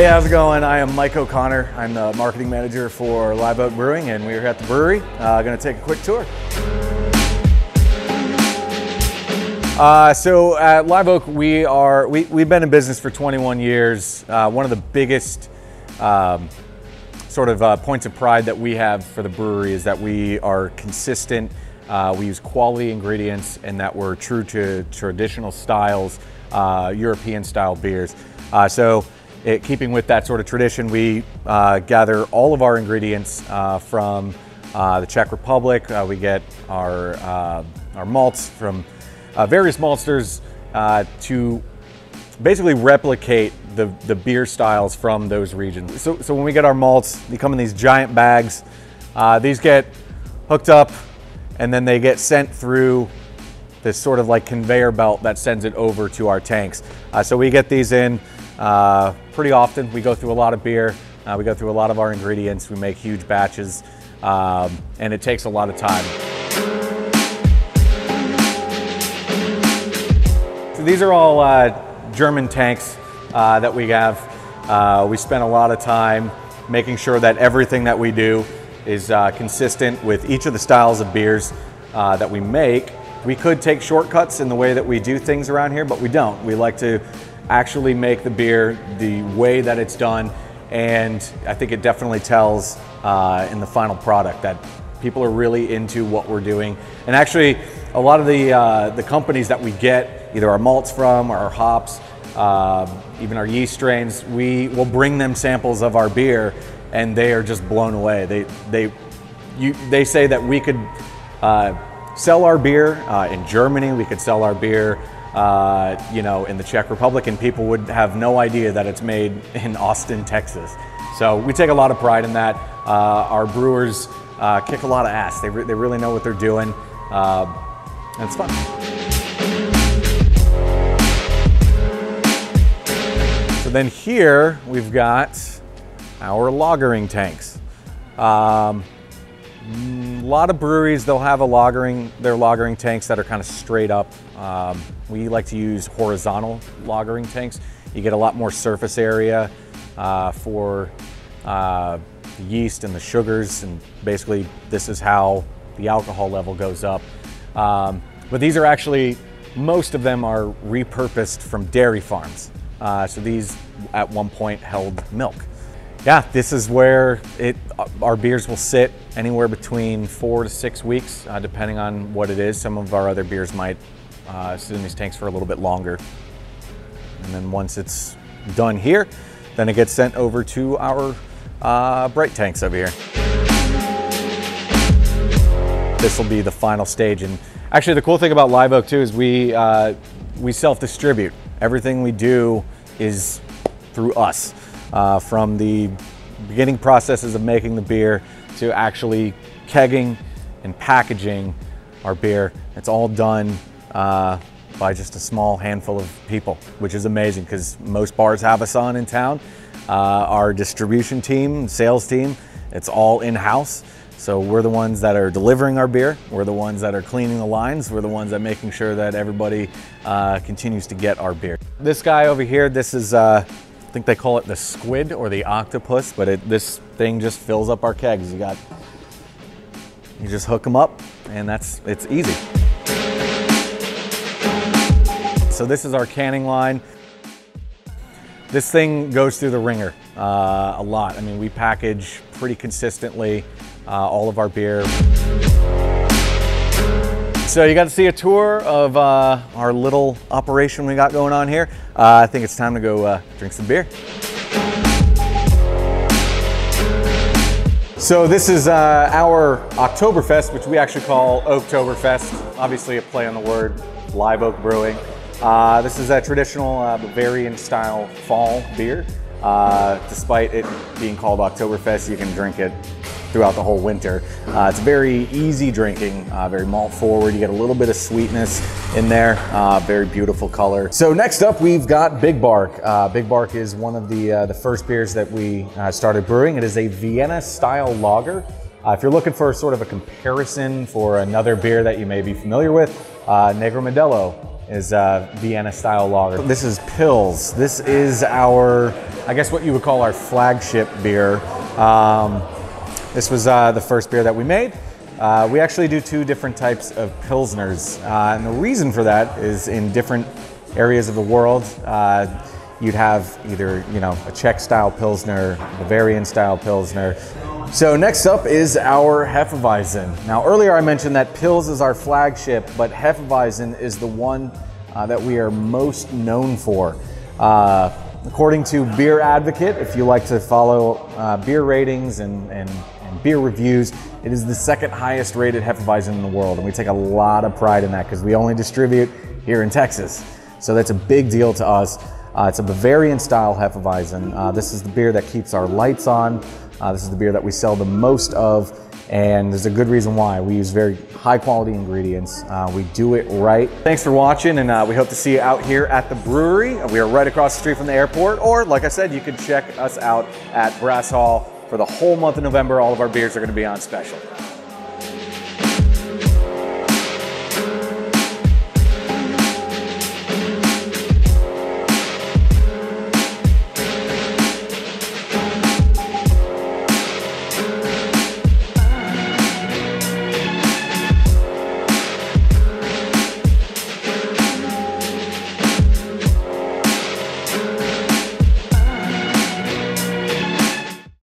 how's it going? I am Mike O'Connor. I'm the marketing manager for Live Oak Brewing, and we're here at the brewery. Going to take a quick tour. So at Live Oak, we've been in business for 21 years. One of the biggest points of pride that we have for the brewery is that we are consistent. We use quality ingredients, and that we're true to traditional styles, European style beers. Keeping with that sort of tradition, we gather all of our ingredients from the Czech Republic. We get our malts from various maltsters to basically replicate the beer styles from those regions. So when we get our malts, they come in these giant bags. These get hooked up, and then they get sent through this sort of like conveyor belt that sends it over to our tanks. So we get these in pretty often. We go through a lot of beer. We go through a lot of our ingredients. We make huge batches, and it takes a lot of time. So these are all German tanks that we have. We spend a lot of time making sure that everything that we do is consistent with each of the styles of beers that we make. We could take shortcuts in the way that we do things around here, but we don't. We like to actually make the beer the way that it's done, and I think it definitely tells in the final product that people are really into what we're doing. And actually, a lot of the companies that we get either our malts from, or our hops, even our yeast strains, we will bring them samples of our beer, and they are just blown away. They say that we could sell our beer in Germany, we could sell our beer in the Czech Republic, and people would have no idea that it's made in Austin, Texas. So we take a lot of pride in that. Our brewers kick a lot of ass. They really know what they're doing, and it's fun. So then here we've got our lagering tanks. A lot of breweries, they'll have their lagering tanks that are kind of straight up. We like to use horizontal lagering tanks. You get a lot more surface area for the yeast and the sugars, and basically this is how the alcohol level goes up. But these are actually, most of them are repurposed from dairy farms. So these at one point held milk. Yeah, this is where our beers will sit anywhere between 4 to 6 weeks, depending on what it is. Some of our other beers might sit in these tanks for a little bit longer. And then once it's done here, then it gets sent over to our bright tanks over here. This will be the final stage. And actually the cool thing about Live Oak too is we self-distribute. Everything we do is through us. From the beginning processes of making the beer to actually kegging and packaging our beer, it's all done by just a small handful of people, which is amazing because most bars have us on in town. Our distribution team, sales team, it's all in-house. So we're the ones that are delivering our beer. We're the ones that are cleaning the lines. We're the ones that are making sure that everybody continues to get our beer. This guy over here, this is I think they call it the squid or the octopus, but this thing just fills up our kegs. You just hook them up, and it's easy. So this is our canning line. This thing goes through the ringer a lot. I mean, we package pretty consistently all of our beer. So you got to see a tour of our little operation we got going on here. I think it's time to go drink some beer. So this is our Oktoberfest, which we actually call Oaktoberfest. Obviously a play on the word, Live Oak Brewing. This is a traditional Bavarian style fall beer. Despite it being called Oktoberfest, you can drink it throughout the whole winter. It's very easy drinking, very malt forward. You get a little bit of sweetness in there, very beautiful color. So next up we've got Big Bark. Big Bark is one of the first beers that we started brewing. It is a Vienna style lager. If you're looking for sort of a comparison for another beer that you may be familiar with, Negro Modelo is Vienna style lager. This is Pils. This is our, I guess what you would call our flagship beer. This was the first beer that we made. We actually do 2 different types of Pilsners. And the reason for that is in different areas of the world, you'd have either, a Czech style Pilsner, Bavarian style Pilsner. So next up is our Hefeweizen. Now earlier I mentioned that Pils is our flagship, but Hefeweizen is the one that we are most known for. According to Beer Advocate, if you like to follow beer ratings and beer reviews, it is the 2nd highest rated Hefeweizen in the world, and we take a lot of pride in that because we only distribute here in Texas. So that's a big deal to us. It's a Bavarian style Hefeweizen. This is the beer that keeps our lights on. This is the beer that we sell the most of, and there's a good reason why. We use very high quality ingredients. We do it right. Thanks for watching, and we hope to see you out here at the brewery. We are right across the street from the airport, or like I said, you can check us out at Brass Hall for the whole month of November. All of our beers are going to be on special.